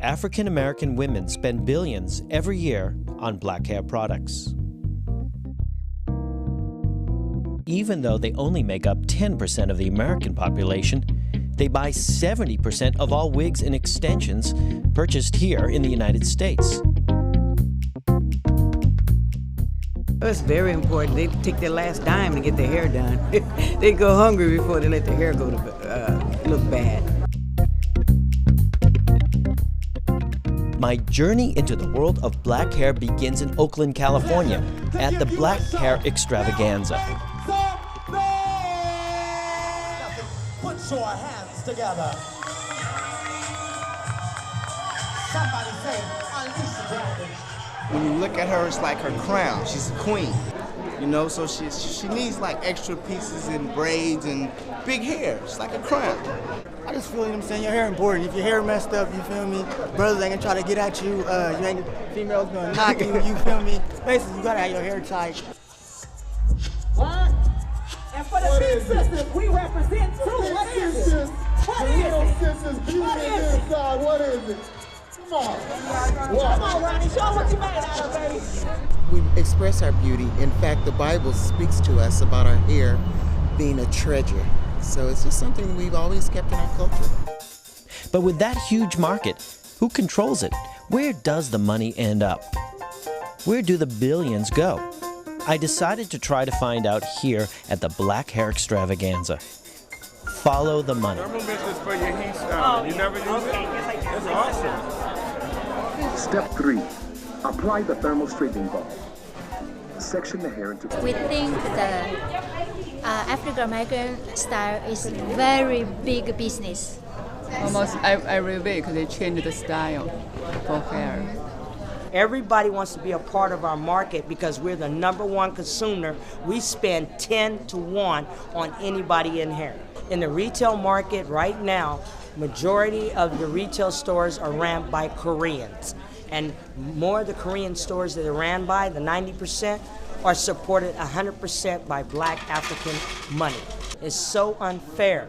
African American women spend billions every year on black hair products. Even though they only make up 10% of the American population, they buy 70% of all wigs and extensions purchased here in the United States. It's very important. They take their last dime to get their hair done. They go hungry before they let their hair go to look bad. My journey into the world of black hair begins in Oakland, California, at the Black Hair Extravaganza. Put your hands together. Somebody say, unleash the dragon. When you look at her, it's like her crown. She's a queen, you know, so she needs like extra pieces and braids and big hair. It's like a crown. I just feel, you know what I'm saying, your hair important. If your hair messed up, you feel me, brothers ain't gonna try to get at you, you ain't, females gonna knock you, you feel me? Basically, you gotta have your hair tight. What? And for the big sisters, we represent too. What is it? What is it? Sisters, beauty inside. What is it? Come on. Come on, Ronnie. Show what you made out of, baby. We express our beauty. In fact, the Bible speaks to us about our hair being a treasure. So it's just something we've always kept in our culture. But with that huge market, who controls it? Where does the money end up? Where do the billions go? I decided to try to find out here at the Black Hair Extravaganza. Follow the money. Thermal mist is for your heat style. You never use it? It's awesome. Step 3. Apply the thermal straightening ball. Section the hair into... We think the African American style is very big business. Almost every week they change the style for hair. Everybody wants to be a part of our market because we're the #1 consumer. We spend 10 to 1 on anybody in hair. In the retail market right now, majority of the retail stores are ran by Koreans. And more of the Korean stores that are ran by, the 90%, are supported 100% by black African money. It's so unfair,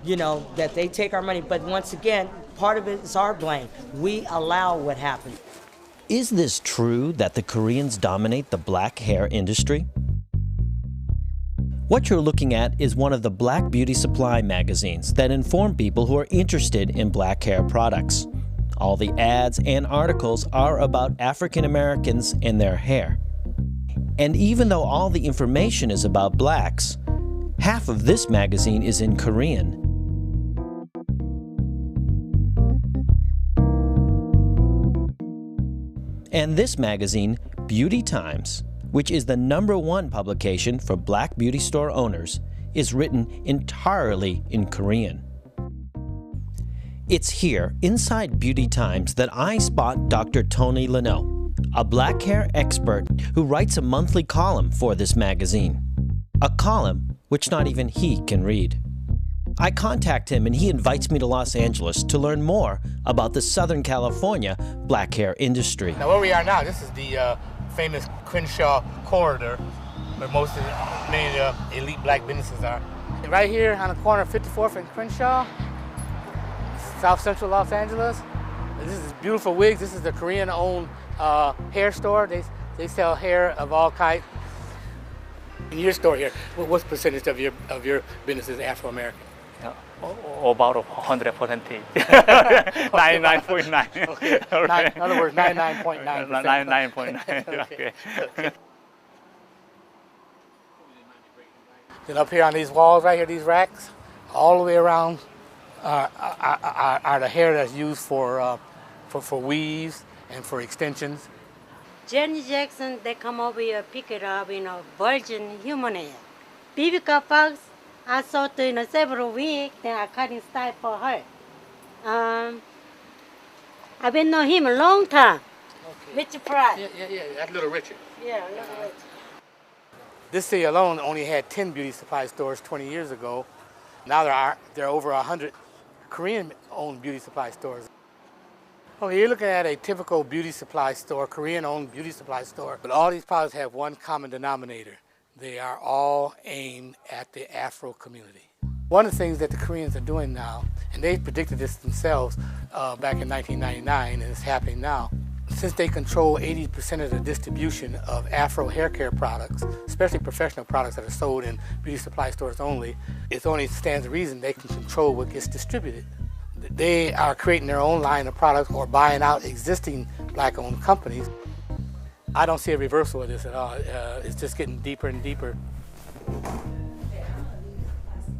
you know, that they take our money. But once again, part of it is our blame. We allow what happened. Is this true that the Koreans dominate the black hair industry? What you're looking at is one of the Black Beauty Supply magazines that inform people who are interested in black hair products. All the ads and articles are about African Americans and their hair. And even though all the information is about blacks, half of this magazine is in Korean. And this magazine, Beauty Times, which is the #1 publication for black beauty store owners, is written entirely in Korean. It's here, inside Beauty Times, that I spot Dr. Tony Leno, a black hair expert who writes a monthly column for this magazine. A column which not even he can read. I contact him and he invites me to Los Angeles to learn more about the Southern California black hair industry. Now where we are now, this is the famous Crenshaw corridor where most of the many elite black businesses are. And right here on the corner of 54th and Crenshaw, South Central Los Angeles, this is beautiful wigs. This is the Korean-owned hair store. They sell hair of all kinds. In your store here, what's percentage of your business is Afro-American? About 100%. 99.9. Okay. Okay. In other words, 99.9%. 99.9. Okay. Then up here on these walls right here, these racks, all the way around are the hair that's used for weaves and for extensions. Janet Jackson, they come over here, pick it up, virgin human hair. Vivica Fox, I saw her several weeks, then I cut in style for her. I've been knowing him a long time. Okay. Richard Pryor. Yeah, that's Little Richard. Yeah, Little Richard. This city alone only had 10 beauty supply stores 20 years ago. Now there are over 100 Korean-owned beauty supply stores. Okay, you're looking at a typical beauty supply store, Korean-owned beauty supply store, but all these products have one common denominator. They are all aimed at the Afro community. One of the things that the Koreans are doing now And they predicted this themselves back in 1999, and it's happening now. Since they control 80% of the distribution of Afro hair care products, especially professional products that are sold in beauty supply stores only, it only stands to reason they can control what gets distributed. They are creating their own line of products or buying out existing black-owned companies. I don't see a reversal of this at all. It's just getting deeper and deeper.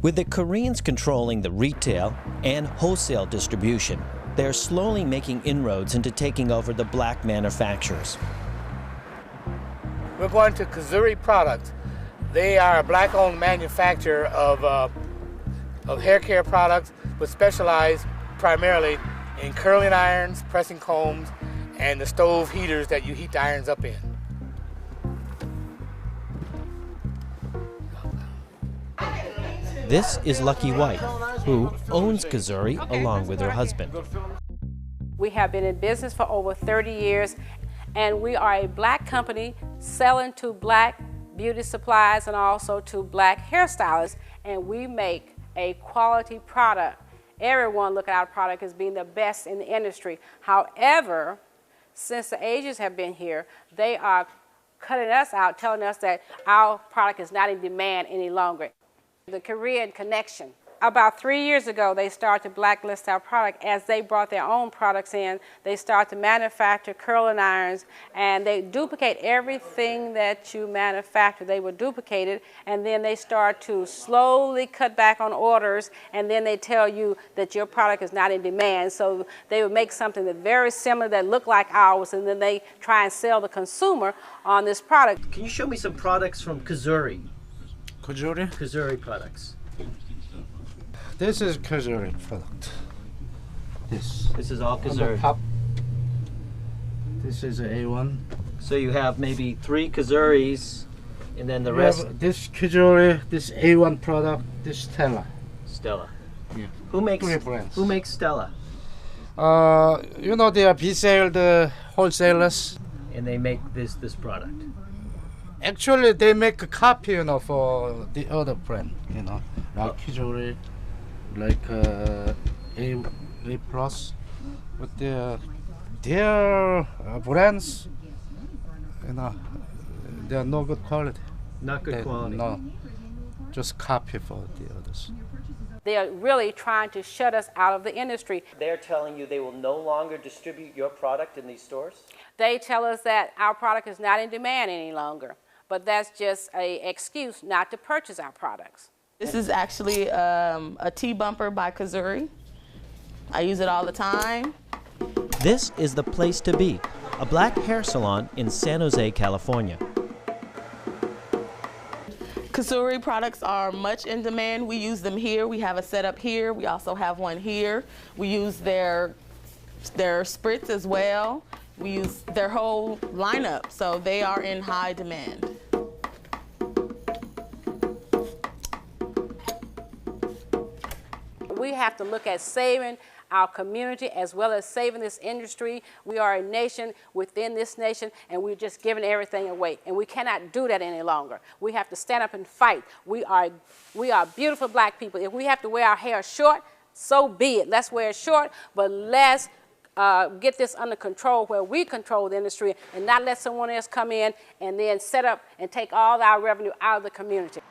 With the Koreans controlling the retail and wholesale distribution, they're slowly making inroads into taking over the black manufacturers. We're going to Kazuri Products. They are a black-owned manufacturer of hair care products, but specialize primarily in curling irons, pressing combs, and the stove heaters that you heat the irons up in. This is Lucky White, who owns Kazuri along with her husband. We have been in business for over 30 years, and we are a black company selling to black beauty supplies and also to black hairstylists, and we make a quality product. Everyone look at our product as being the best in the industry. However, since the Asians have been here, they are cutting us out, telling us that our product is not in demand any longer. The Korean connection. About 3 years ago, they started to blacklist our product. As they brought their own products in, they started to manufacture curling irons, and they duplicate everything that you manufacture. They would duplicate it, and then they start to slowly cut back on orders, and then they tell you that your product is not in demand. So they would make something that's very similar that looked like ours, and then they try and sell the consumer on this product. Can you show me some products from Kazuri? Kazuri? Kazuri products. This is Kazuri product. This is all On the Kazuri. top, this is A1. So you have maybe 3 Kazuris, and then the We rest. have this Kazuri, this A1 product, this Stella. Stella. Yeah. Who makes? 3 brands. Who makes Stella? You know, they are resale the wholesalers. And they make this product. Actually, they make a copy, you know, for the other brand, you know, like Kizuri, like A plus, but their brands, you know, they are no good quality. Not good quality. No, just copy for the others. They are really trying to shut us out of the industry. They're telling you they will no longer distribute your product in these stores? They tell us that our product is not in demand any longer, but that's just an excuse not to purchase our products. This is actually a T-bumper by Kazuri. I use it all the time. This is the place to be, a black hair salon in San Jose, California. Kazuri products are much in demand. We use them here. We have a setup here. We also have one here. We use their spritz as well. We use their whole lineup, so they are in high demand. We have to look at saving our community as well as saving this industry. We are a nation within this nation, and we're just giving everything away. And we cannot do that any longer. We have to stand up and fight. We are beautiful black people. If we have to wear our hair short, so be it. Let's wear it short, but let's get this under control where we control the industry and not let someone else come in and then set up and take all our revenue out of the community.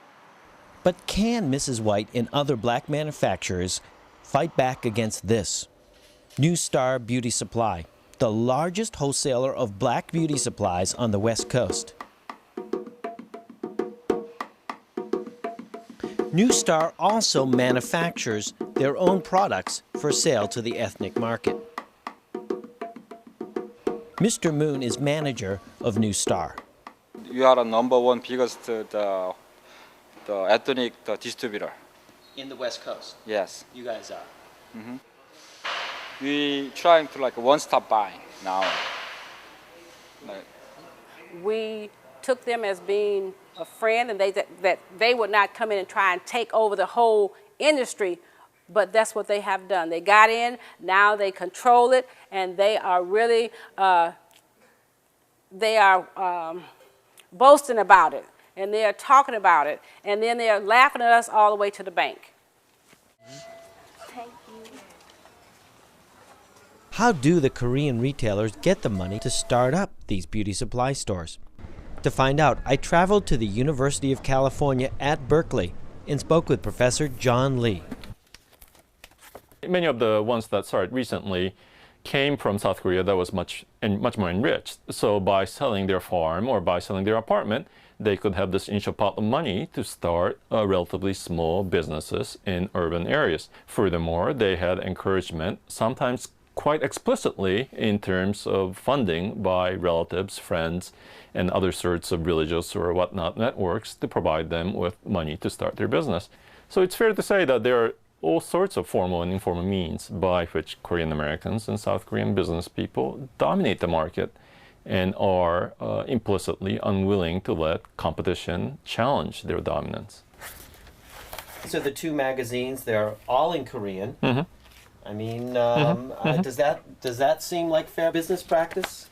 But can Mrs. White and other black manufacturers fight back against this? New Star Beauty Supply, the largest wholesaler of black beauty supplies on the West Coast. New Star also manufactures their own products for sale to the ethnic market. Mr. Moon is manager of New Star. You are the #1 biggest the ethnic distributor. In the West Coast? Yes. You guys are? Mm-hmm. We trying to like one-stop buying now. We took them as being a friend, and that they would not come in and try and take over the whole industry, but that's what they have done. They got in, now they control it, and they are really, boasting about it, and they are talking about it, and then they are laughing at us all the way to the bank. How do the Korean retailers get the money to start up these beauty supply stores? To find out, I traveled to the University of California at Berkeley and spoke with Professor John Lee. Many of the ones that started recently came from South Korea that was much more enriched. So by selling their farm or by selling their apartment, they could have this initial pot of money to start relatively small businesses in urban areas. Furthermore, they had encouragement, sometimes quite explicitly in terms of funding by relatives, friends, and other sorts of religious or whatnot networks to provide them with money to start their business. So it's fair to say that there are all sorts of formal and informal means by which Korean Americans and South Korean business people dominate the market and are implicitly unwilling to let competition challenge their dominance. So the two magazines, they're all in Korean. Mm-hmm. I mean, does that seem like fair business practice?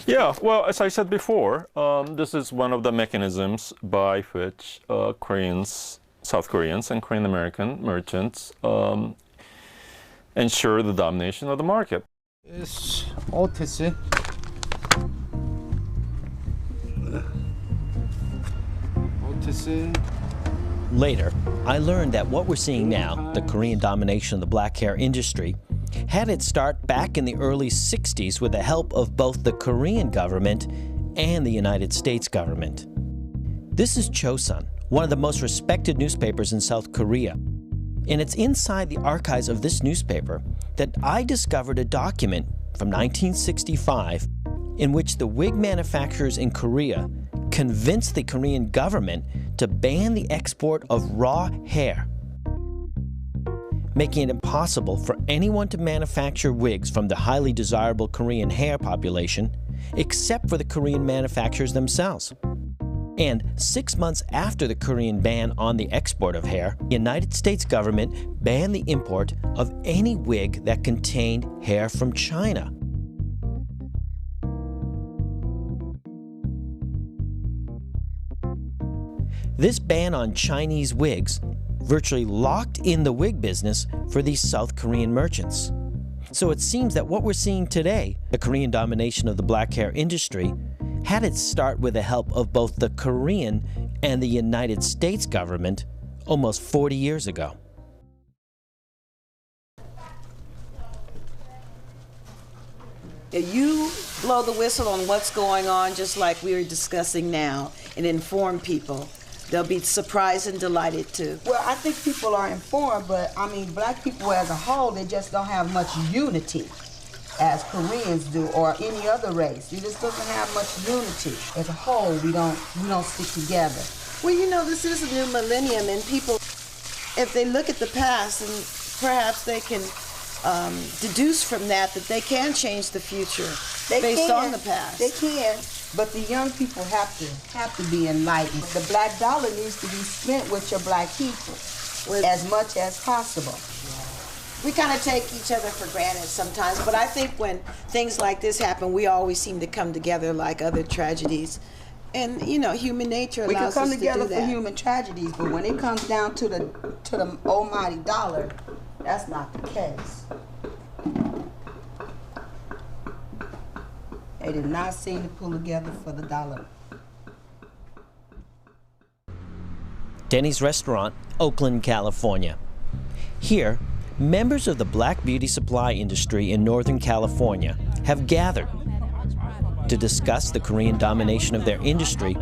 Yeah, well, as I said before, this is one of the mechanisms by which South Koreans and Korean American merchants ensure the domination of the market. It's OTC. OTC. Later, I learned that what we're seeing now, the Korean domination of the black hair industry, had its start back in the early 60s with the help of both the Korean government and the United States government. This is Chosun, one of the most respected newspapers in South Korea. And it's inside the archives of this newspaper that I discovered a document from 1965 in which the wig manufacturers in Korea convinced the Korean government to ban the export of raw hair, making it impossible for anyone to manufacture wigs from the highly desirable Korean hair population, except for the Korean manufacturers themselves. And 6 months after the Korean ban on the export of hair, the United States government banned the import of any wig that contained hair from China. This ban on Chinese wigs virtually locked in the wig business for these South Korean merchants. So it seems that what we're seeing today, the Korean domination of the black hair industry, had its start with the help of both the Korean and the United States government almost 40 years ago. You blow the whistle on what's going on, just like we are discussing now, and inform people. They'll be surprised and delighted too. Well, I think people are informed, but I mean, black people as a whole, they just don't have much unity as Koreans do, or any other race. It just doesn't have much unity. As a whole, we don't stick together. Well, you know, this is a new millennium, and people, if they look at the past, and perhaps they can deduce from that they can change the future based on the past. They can, but the young people have to be enlightened. The black dollar needs to be spent with your black people as much as possible. We kind of take each other for granted sometimes, but I think when things like this happen, we always seem to come together like other tragedies. And, you know, human nature allows us to do that. We can come together for human tragedies, but when it comes down to the almighty dollar, that's not the case. They did not seem to pull together for the dollar. Denny's Restaurant, Oakland, California. Here, members of the black beauty supply industry in Northern California have gathered to discuss the Korean domination of their industry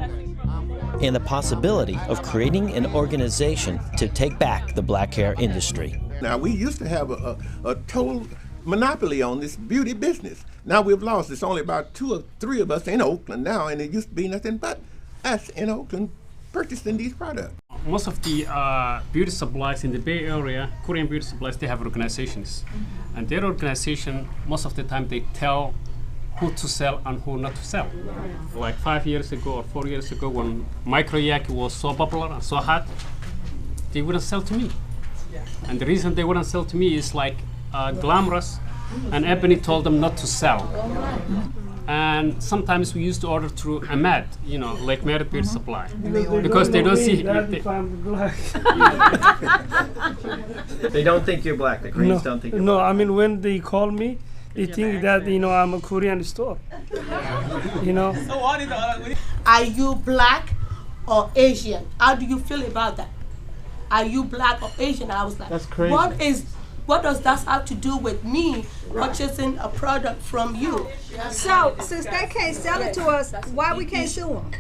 and the possibility of creating an organization to take back the black hair industry. Now, we used to have a total monopoly on this beauty business. Now we've lost. It's only about 2 or 3 of us in Oakland now, and it used to be nothing but us in Oakland purchasing these products. Most of the beauty supplies in the Bay Area, Korean beauty supplies, they have organizations. And their organization, most of the time, they tell who to sell and who not to sell. Like 5 years ago or 4 years ago, when micro yak was so popular and so hot, they wouldn't sell to me. And the reason they wouldn't sell to me is like glamorous and Ebony told them not to sell. And sometimes we used to order through Ahmed, you know, like Merit Beauty Supply, because they don't see. They don't think you're black. The Koreans don't think you're black. No, I mean when they call me, they think that I'm a Korean store. Are you black or Asian? How do you feel about that? Are you black or Asian? I was like, that's crazy. What does that have to do with me purchasing a product from you? So, since they can't sell it to us, why we can't sue them?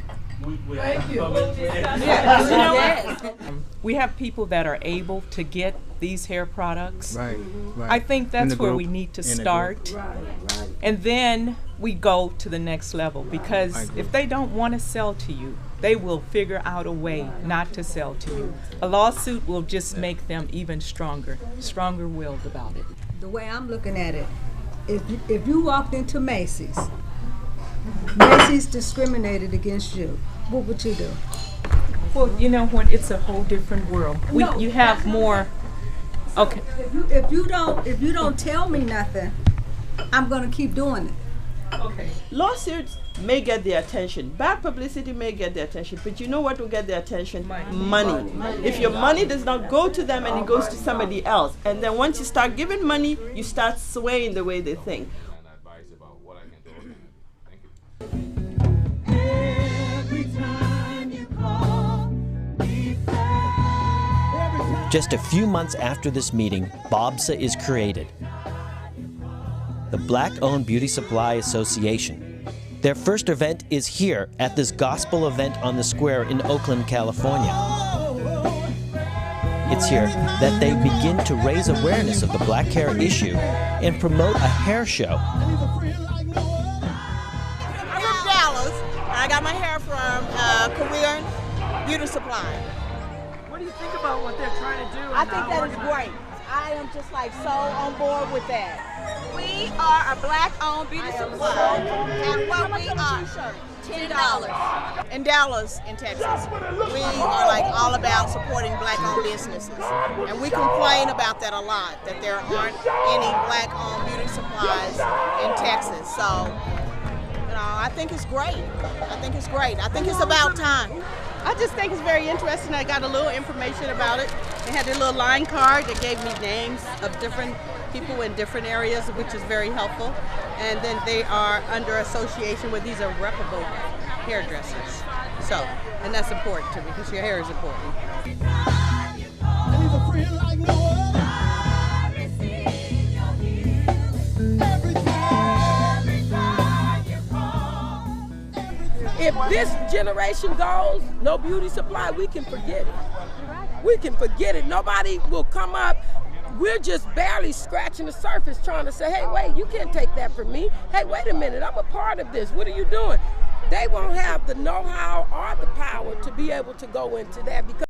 Thank you. We have people that are able to get these hair products. Right. I think that's where we need to start. And then we go to the next level, because if they don't want to sell to you, they will figure out a way not to sell to you. A lawsuit will just make them even stronger-willed about it. The way I'm looking at it, if you walked into Macy's discriminated against you, what would you do? Well, you know what? It's a whole different world. You have more. Okay. If you don't tell me nothing, I'm gonna keep doing it. Okay. Lawsuits may get their attention. Bad publicity may get their attention, but you know what will get their attention? Money. If your money does not go to them and it goes to somebody else, and then once you start giving money, you start swaying the way they think. Just a few months after this meeting, BOBSA is created, the Black-Owned Beauty Supply Association. Their first event is here at this gospel event on the square in Oakland, California. It's here that they begin to raise awareness of the black hair issue and promote a hair show. I'm from Dallas. I got my hair from Korean Beauty Supply. What do you think about what they're trying to do? I think that is great. I am just like so on board with that. We are a black-owned beauty supply, and what we are, $10 in Dallas, in Texas. We are like all about supporting black-owned businesses, and we complain about that a lot, that there aren't any black-owned beauty supplies in Texas. So, I think it's great. I think it's great. I think it's about time. I just think it's very interesting. I got a little information about it. They had a little line card that gave me names of different people in different areas, which is very helpful. And then they are under association with these are reputable hairdressers. So, and that's important to me because your hair is important. If this generation goes, no beauty supply, we can forget it. We can forget it. Nobody will come up. We're just barely scratching the surface trying to say, hey, wait, you can't take that from me. Hey, wait a minute, I'm a part of this. What are you doing? They won't have the know-how or the power to be able to go into that because